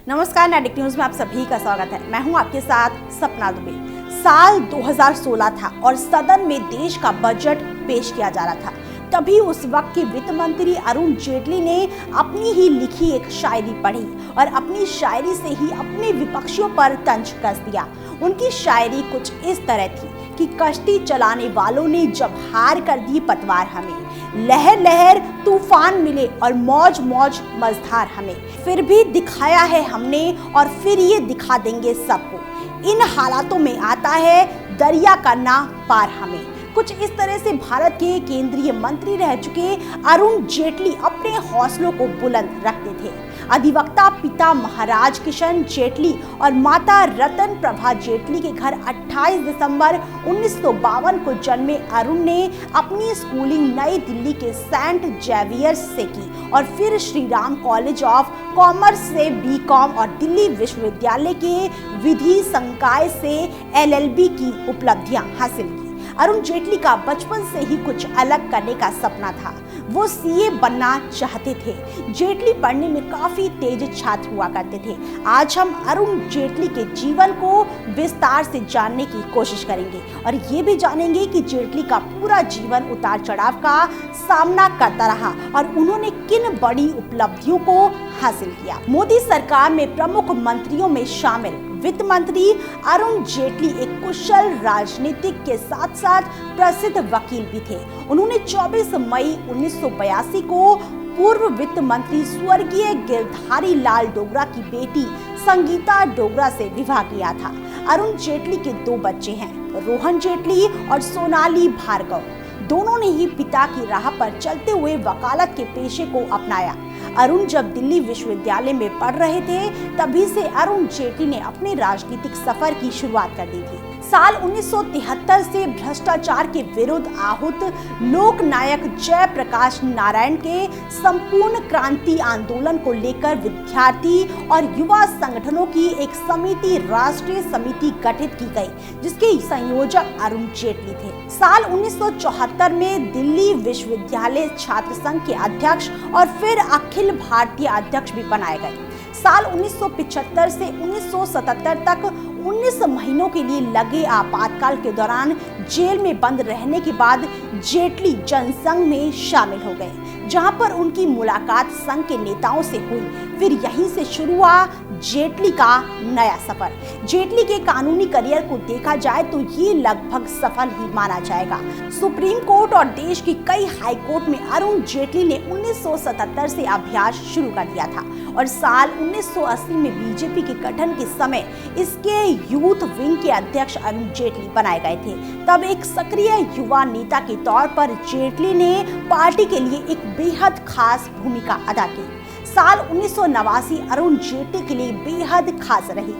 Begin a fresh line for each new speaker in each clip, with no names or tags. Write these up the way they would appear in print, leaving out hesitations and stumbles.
नमस्कार, नैतिक न्यूज में आप सभी का स्वागत है। मैं हूं आपके साथ सपना दुबे। साल 2016 था और सदन में देश का बजट पेश किया जा रहा था। तभी उस वक्त के वित्त मंत्री अरुण जेटली ने अपनी ही लिखी एक शायरी पढ़ी और अपनी शायरी से ही अपने विपक्षियों पर तंज कस दिया। उनकी शायरी कुछ इस तरह थी कि कश्ती चलाने वालों ने जब हार कर दी पतवार हमें, लहर लहर तूफान मिले और मौज मौज मझधार हमें, फिर भी दिखाया है हमने और फिर ये दिखा देंगे सबको। इन हालातों में आता है दरिया का ना पार हमें। कुछ इस तरह से भारत के केंद्रीय मंत्री रह चुके अरुण जेटली अपने हौसलों को बुलंद रखते थे। अधिवक्ता पिता महाराज किशन जेटली और माता रतन प्रभा जेटली के घर 28 दिसंबर 1952 को जन्मे अरुण ने अपनी स्कूलिंग नई दिल्ली के सेंट जेवियर्स से की और फिर Shri Ram college of commerce से बीकॉम और दिल्ली विश्वविद्यालय के विधि संकाय से एलएलबी की उपलब्धियां हासिल की। अरुण जेटली का बचपन से ही कुछ अलग करने का सपना था। वो सीए बनना चाहते थे। जेटली पढ़ने में काफी तेज छात्र हुआ करते थे। आज हम अरुण जेटली के जीवन को विस्तार से जानने की कोशिश करेंगे और ये भी जानेंगे कि जेटली का पूरा जीवन उतार चढ़ाव का सामना करता रहा और उन्होंने किन बड़ी उपलब्धियों को हासिल किया। मोदी सरकार में प्रमुख मंत्रियों में शामिल वित्त मंत्री अरुण जेटली एक कुशल राजनीतिक के साथ साथ प्रसिद्ध वकील भी थे। उन्होंने 24 मई 1982 को पूर्व वित्त मंत्री स्वर्गीय गिरधारी लाल डोगरा की बेटी संगीता डोगरा से विवाह किया था। अरुण जेटली के 2 बच्चे हैं, रोहन जेटली और सोनाली भार्गव। दोनों ने ही पिता की राह पर चलते हुए वकालत के पेशे को अपनाया। अरुण जब दिल्ली विश्वविद्यालय में पढ़ रहे थे तभी से अरुण जेटली ने अपने राजनीतिक सफर की शुरुआत कर दी थी। साल 1973 से भ्रष्टाचार के विरुद्ध आहूत लोक नायक जयप्रकाश नारायण के संपूर्ण क्रांति आंदोलन को लेकर विद्यार्थी और युवा संगठनों की एक समिति राष्ट्रीय समिति गठित की गई, जिसके संयोजक अरुण जेटली थे। साल 1974 में दिल्ली विश्वविद्यालय छात्र संघ के अध्यक्ष और फिर अखिल भारतीय अध्यक्ष भी बनाए गए। साल 1975 से 1977 तक 19 महीनों के लिए लगे आपातकाल के दौरान जेल में बंद रहने के बाद जेटली जनसंघ में शामिल हो गए, जहां पर उनकी मुलाकात संघ के नेताओं से हुई। फिर यहीं से शुरू हुआ जेटली का नया सफर। जेटली के कानूनी करियर को देखा जाए तो ये लगभग सफल ही माना जाएगा। सुप्रीम कोर्ट और देश की कई हाई कोर्ट में अरुण जेटली ने 1977 से अभ्यास शुरू कर दिया था और साल 1980 में बीजेपी के गठन के समय इसके यूथ विंग के अध्यक्ष अरुण जेटली बनाए गए थे। तब एक सक्रिय युवा नेता के तौर पर जेटली ने पार्टी के लिए एक बेहद खास भूमिका अदा की। साल 1989 अरुण जेटली के लिए बेहद खास रही।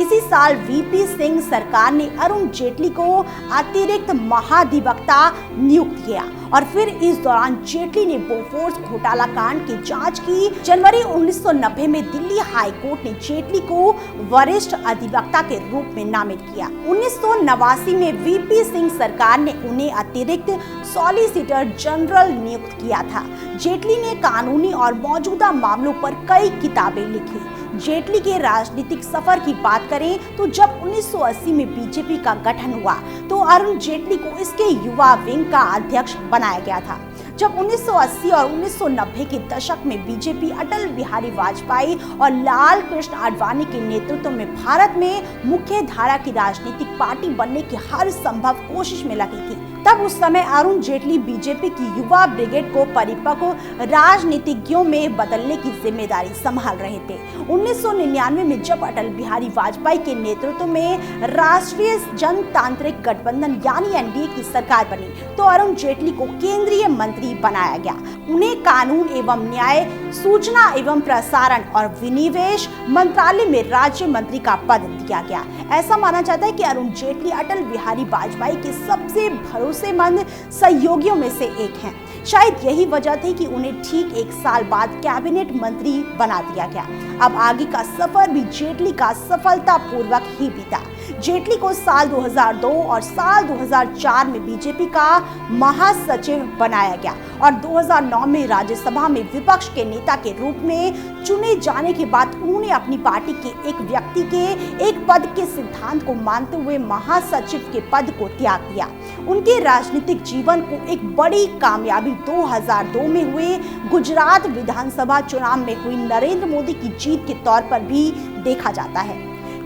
इसी साल वीपी सिंह सरकार ने अरुण जेटली को अतिरिक्त महाधिवक्ता नियुक्त किया और फिर इस दौरान जेटली ने बोफोर्स घोटाला कांड की जांच की। जनवरी 1990 में दिल्ली हाई कोर्ट ने जेटली को वरिष्ठ अधिवक्ता के रूप में नामित किया। 1989 में वीपी सिंह सरकार ने उन्हें अतिरिक्त सॉलिसिटर जनरल नियुक्त किया था। जेटली ने कानूनी और मौजूदा मामलों पर कई किताबें लिखी। जेटली के राजनीतिक सफर की बात करें तो जब 1980 में बीजेपी का गठन हुआ तो अरुण जेटली को इसके युवा विंग का अध्यक्ष बनाया गया था। जब 1980 और 1990 के दशक में बीजेपी अटल बिहारी वाजपेयी और लाल कृष्ण आडवाणी के नेतृत्व में भारत में मुख्य धारा की राजनीतिक पार्टी बनने की हर संभव कोशिश में लगी थी, तब उस समय अरुण जेटली बीजेपी की युवा ब्रिगेड को परिपक्व राजनीतिज्ञों में बदलने की जिम्मेदारी संभाल रहे थे। 1999 में जब अटल बिहारी वाजपेयी के नेतृत्व में राष्ट्रीय जनतांत्रिक गठबंधन यानी एनडीए की सरकार बनी तो अरुण जेटली को केंद्रीय मंत्री बनाया गया। उन्हें कानून एवं न्याय, सूचना एवं प्रसारण और विनिवेश मंत्रालय में राज्य मंत्री का पद दिया गया। ऐसा माना जाता है कि अरुण जेटली अटल बिहारी वाजपेयी के सबसे भरोसेमंद सहयोगियों में से एक हैं। शायद यही वजह थी कि उन्हें ठीक 1 साल बाद कैबिनेट मंत्री बना दिया गया। अब आगे का सफर भी जेटली का सफलतापूर्वक ही बीता। जेटली को साल 2002 और साल 2004 में बीजेपी का महासचिव बनाया गया और 2009 में राज्यसभा में विपक्ष के नेता के रूप में चुने जाने के बाद उन्होंने अपनी पार्टी के एक व्यक्ति के एक पद के सिद्धांत को मानते हुए महासचिव के पद को त्याग दिया। उनके राजनीतिक जीवन को एक बड़ी कामयाबी 2002 में हुए गुजरात विधानसभा चुनाव में हुई नरेंद्र मोदी की जीत के तौर पर भी देखा जाता है।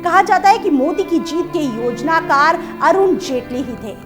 कहा जाता है कि मोदी की जीत के योजनाकार अरुण जेटली ही थे।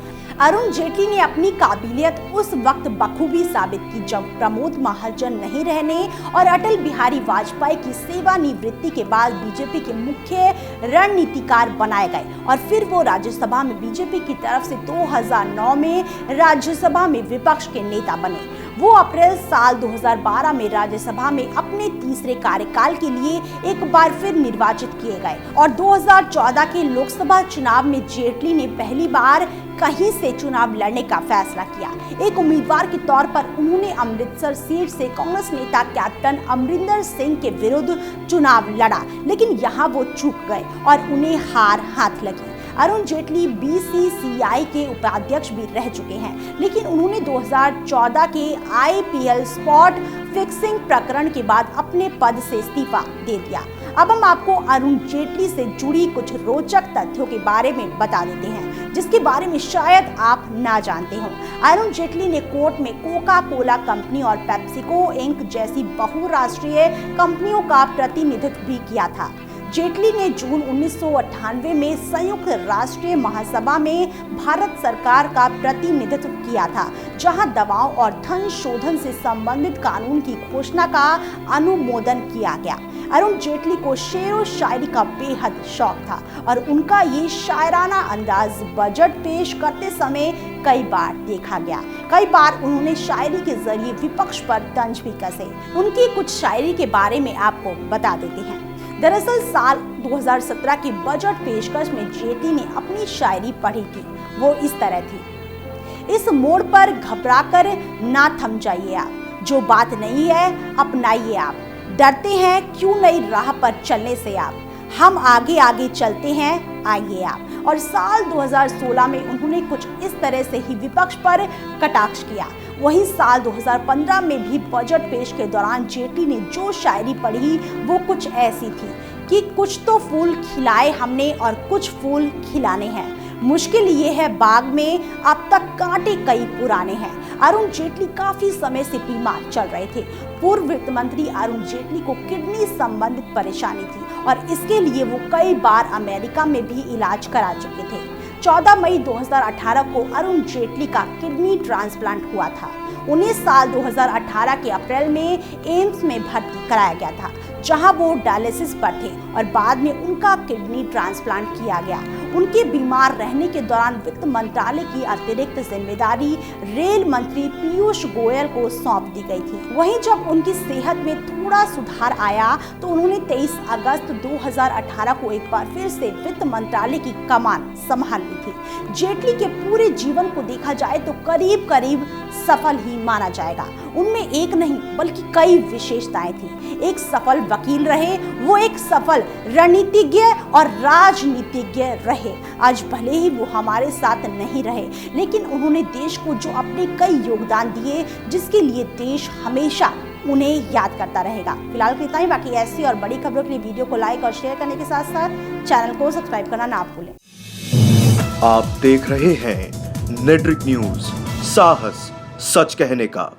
अरुण जेटली ने अपनी काबिलियत उस वक्त बखूबी साबित की जब प्रमोद महाजन नहीं रहने और अटल बिहारी वाजपेयी की सेवानिवृत्ति के बाद बीजेपी के मुख्य रणनीतिकार बनाए गए और फिर वो राज्यसभा में बीजेपी की तरफ से 2009 में राज्यसभा में विपक्ष के नेता बने। वो अप्रैल साल 2012 में राज्यसभा में अपने तीसरे कार्यकाल के लिए एक बार फिर निर्वाचित किए गए और 2014 के लोकसभा चुनाव में जेटली ने पहली बार कहीं से चुनाव लड़ने का फैसला किया। एक उम्मीदवार के तौर पर उन्होंने अमृतसर सीट से कांग्रेस नेता कैप्टन अमरिंदर सिंह के विरुद्ध चुनाव लड़ा, लेकिन यहाँ वो चूक गए और उन्हें हार हाथ लगी। अरुण जेटली बीसीसीआई के उपाध्यक्ष भी रह चुके हैं, लेकिन उन्होंने 2014 के आईपीएल स्पॉट फिक्सिंग प्रकरण के बाद अपने पद से इस्तीफा दे दिया। अब हम आपको अरुण जेटली से जुड़ी कुछ रोचक तथ्यों के बारे में बता देते हैं, जिसके बारे में शायद आप ना जानते हो। अरुण जेटली ने कोर्ट में कोका कोला कंपनी और पेप्सिको इंक जैसी बहुराष्ट्रीय कंपनियों का प्रतिनिधित्व भी किया था। जेटली ने जून 1998 में संयुक्त राष्ट्र महासभा में भारत सरकार का प्रतिनिधित्व किया था, जहां दवाओं और धन शोधन से संबंधित कानून की घोषणा का अनुमोदन किया गया। अरुण जेटली को शेर व शायरी का बेहद शौक था और उनका ये शायराना अंदाज बजट पेश करते समय कई बार देखा गया। कई बार उन्होंने शायरी के जरिए विपक्ष पर तंज भी कसे। उनकी कुछ शायरी के बारे में आपको बता देते हैं। दरअसल साल 2017 की बजट पेशकश में जेटली ने अपनी शायरी पढ़ी थी। वो इस तरह थी: इस मोड़ पर घबराकर ना थम जाइए आप, जो बात नहीं है अपनाइए आप, डरते हैं क्यों नई राह पर चलने से आप, हम आगे आगे चलते हैं आइए आप। और साल 2016 में उन्होंने कुछ इस तरह से ही विपक्ष पर कटाक्ष किया। वहीं साल 2015 में भी बजट पेश के दौरान जेटली ने जो शायरी पढ़ी वो कुछ ऐसी थी कि कुछ तो फूल खिलाए हमने और कुछ फूल खिलाने हैं, मुश्किल ये है बाग में अब तक कांटे कई पुराने हैं। अरुण जेटली काफी समय से बीमार चल रहे थे। पूर्व वित्त मंत्री अरुण जेटली को किडनी संबंधित परेशानी थी और इसके लिए वो कई बार अमेरिका में भी इलाज करा चुके थे। 14 मई 2018 को अरुण जेटली का किडनी ट्रांसप्लांट हुआ था। उन्हें साल 2018 के अप्रैल में एम्स में भर्ती कराया गया था, जहां वो डायलिसिस पर थे और बाद में उनका किडनी ट्रांसप्लांट किया गया। उनके बीमार रहने के दौरान वित्त मंत्रालय की अतिरिक्त जिम्मेदारी रेल मंत्री पीयूष गोयल को सौंप दी गई थी। वहीं जब उनकी सेहत में थोड़ा सुधार आया तो उन्होंने 23 अगस्त 2018 को एक बार फिर से वित्त मंत्रालय की कमान संभाल ली थी। जेटली के पूरे जीवन को देखा जाए तो करीब करीब सफल ही माना जाएगा। उनमें एक नहीं बल्कि कई विशेषताएं थी। एक सफल वकील रहे, वो एक सफल रणनीतिज्ञ और राजनीतिज्ञ रहे। आज भले ही वो हमारे साथ नहीं रहे, लेकिन उन्होंने देश को जो अपने कई योगदान दिए, जिसके लिए देश हमेशा उन्हें याद करता रहेगा। फिलहाल इतना ही। बाकी ऐसी और बड़ी खबरों के लिए वीडियो को लाइक और शेयर करने के साथ साथ चैनल को सब्सक्राइब करना ना भूलें।
आप देख रहे हैं नेट्रिक न्यूज, साहस सच कहने का।